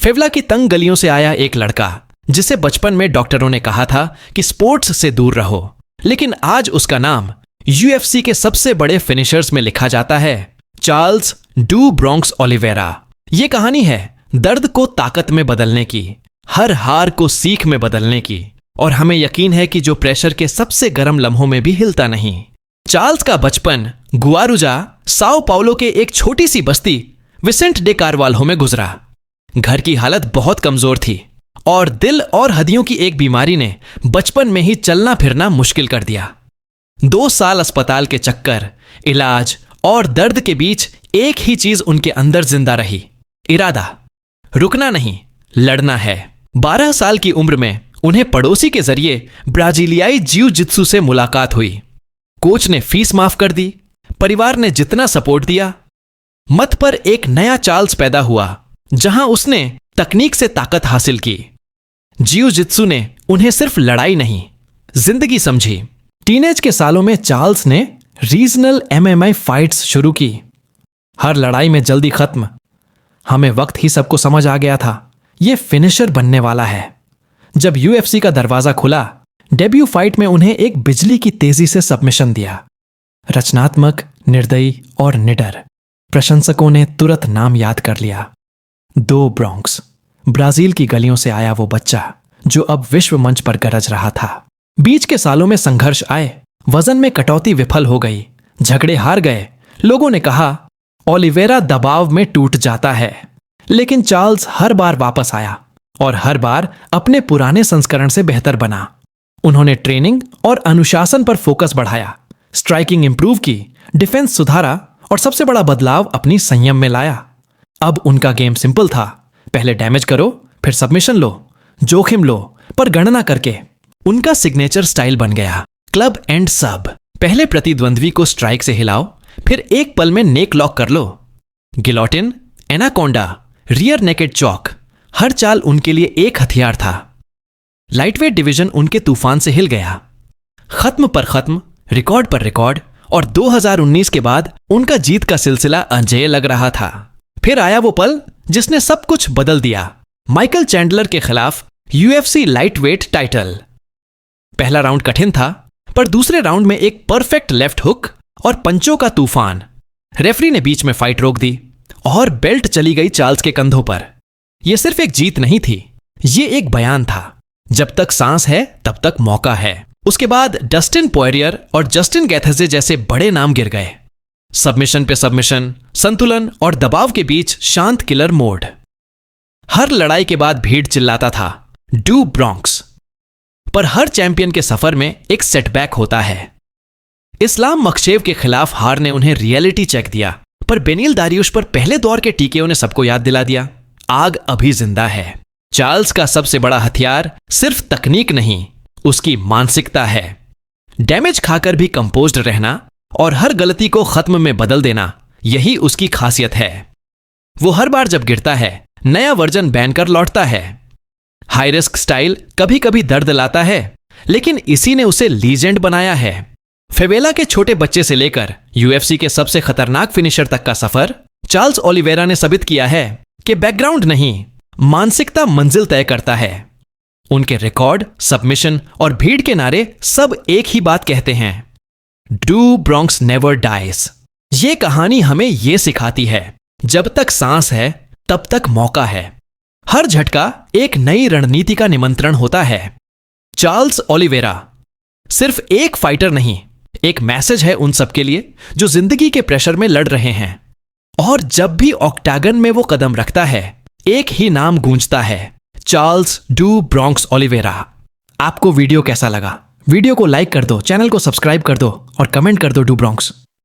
फेवला की तंग गलियों से आया एक लड़का जिसे बचपन में डॉक्टरों ने कहा था कि स्पोर्ट्स से दूर रहो, लेकिन आज उसका नाम यूएफसी के सबसे बड़े फिनिशर्स में लिखा जाता है, चार्ल्स डू ब्रोंक्स ओलिवेरा। ये कहानी है दर्द को ताकत में बदलने की, हर हार को सीख में बदलने की, और हमें यकीन है कि जो प्रेशर के सबसे गर्म लम्हों में भी हिलता नहीं। चार्ल्स का बचपन गुआरुजा, साओ पाउलो के एक छोटी सी बस्ती विसेंट डे कार्वाल्हो में गुजरा। घर की हालत बहुत कमजोर थी और दिल और हड्डियों की एक बीमारी ने बचपन में ही चलना फिरना मुश्किल कर दिया। 2 साल अस्पताल के चक्कर, इलाज और दर्द के बीच एक ही चीज उनके अंदर जिंदा रही, इरादा। रुकना नहीं, लड़ना है। 12 साल की उम्र में उन्हें पड़ोसी के जरिए ब्राजीलियाई जिउ जित्सु से मुलाकात हुई। कोच ने फीस माफ कर दी, परिवार ने जितना सपोर्ट दिया। मत पर एक नया चार्ल्स पैदा हुआ जहां उसने तकनीक से ताकत हासिल की। जिउ जित्सु ने उन्हें सिर्फ लड़ाई नहीं, जिंदगी समझी। टीनेज के सालों में चार्ल्स ने रीजनल एमएमए फाइट्स शुरू की। हर लड़ाई में जल्दी खत्म। हमें वक्त ही सबको समझ आ गया था, यह फिनिशर बनने वाला है। जब यूएफसी का दरवाजा खुला, डेब्यू फाइट में उन्हें एक बिजली की तेजी से सबमिशन दिया। रचनात्मक, निर्दयी और निडर। प्रशंसकों ने तुरंत नाम याद कर लिया, डू ब्रोंक्स। ब्राजील की गलियों से आया वो बच्चा जो अब विश्व मंच पर गरज रहा था। बीच के सालों में संघर्ष आए, वजन में कटौती विफल हो गई, झगड़े हार गए। लोगों ने कहा ओलिवेरा दबाव में टूट जाता है, लेकिन चार्ल्स हर बार वापस आया और हर बार अपने पुराने संस्करण से बेहतर बना। उन्होंने ट्रेनिंग और अनुशासन पर फोकस बढ़ाया, स्ट्राइकिंग इंप्रूव की, डिफेंस सुधारा और सबसे बड़ा बदलाव अपनी संयम में लाया। अब उनका गेम सिंपल था, पहले डैमेज करो, फिर सबमिशन लो, जोखिम लो, पर गणना करके। उनका सिग्नेचर स्टाइल बन गया, क्लब एंड सब। पहले प्रतिद्वंद्वी को स्ट्राइक से हिलाओ, फिर एक पल में नेक लॉक कर लो। Guillotine, anaconda, rear naked choke, हर चाल उनके लिए एक हथियार था। लाइटवेट डिवीजन उनके तूफान से हिल गया। खत्म पर खत्म, रिकॉर्ड पर रिकॉर्ड, और 2019 के बाद उनका जीत का सिलसिला अजेय लग रहा था। फिर आया वो पल जिसने सब कुछ बदल दिया, माइकल चैंडलर के खिलाफ यूएफसी लाइटवेट टाइटल। पहला राउंड कठिन था, पर दूसरे राउंड में एक परफेक्ट लेफ्ट हुक और पंचों का तूफान। रेफरी ने बीच में फाइट रोक दी और बेल्ट चली गई चार्ल्स के कंधों पर। यह सिर्फ एक जीत नहीं थी, ये एक बयान था, जब तक सांस है तब तक मौका है। उसके बाद डस्टिन पोयरियर और जस्टिन गैथजे जैसे बड़े नाम गिर गए। सबमिशन पे सबमिशन, संतुलन और दबाव के बीच शांत किलर मोड। हर लड़ाई के बाद भीड़ चिल्लाता था, डू ब्रोंक्स। पर हर चैंपियन के सफर में एक सेटबैक होता है। इस्लाम मक्शेव के खिलाफ हार ने उन्हें रियलिटी चेक दिया, पर बेनिल दारियुश पर पहले दौर के टीकेओ ने सबको याद दिला दिया, आग अभी जिंदा है। चार्ल्स का सबसे बड़ा हथियार सिर्फ तकनीक नहीं, उसकी मानसिकता है। डैमेज खाकर भी कंपोज्ड रहना और हर गलती को खत्म में बदल देना, यही उसकी खासियत है। वो हर बार जब गिरता है, नया वर्जन बैन कर लौटता है। हाई रिस्क स्टाइल कभी कभी दर्द लाता है, लेकिन इसी ने उसे लीजेंड बनाया है। फेवेला के छोटे बच्चे से लेकर यूएफसी के सबसे खतरनाक फिनिशर तक का सफर चार्ल्स ओलिवेरा ने साबित किया है कि बैकग्राउंड नहीं, मानसिकता मंजिल तय करता है। उनके रिकॉर्ड, सबमिशन और भीड़ के नारे सब एक ही बात कहते हैं, डू ब्रोंक्स नेवर डाइज। ये कहानी हमें यह सिखाती है, जब तक सांस है तब तक मौका है। हर झटका एक नई रणनीति का निमंत्रण होता है। चार्ल्स ओलिवेरा सिर्फ एक फाइटर नहीं, एक मैसेज है उन सबके लिए जो जिंदगी के प्रेशर में लड़ रहे हैं। और जब भी ऑक्टागन में वो कदम रखता है, एक ही नाम गूंजता है, चार्ल्स डू ब्रोंक्स ओलिवेरा। आपको वीडियो कैसा लगा? वीडियो को लाइक कर दो, चैनल को सब्सक्राइब कर दो और कमेंट कर दो डू ब्रोंक्स।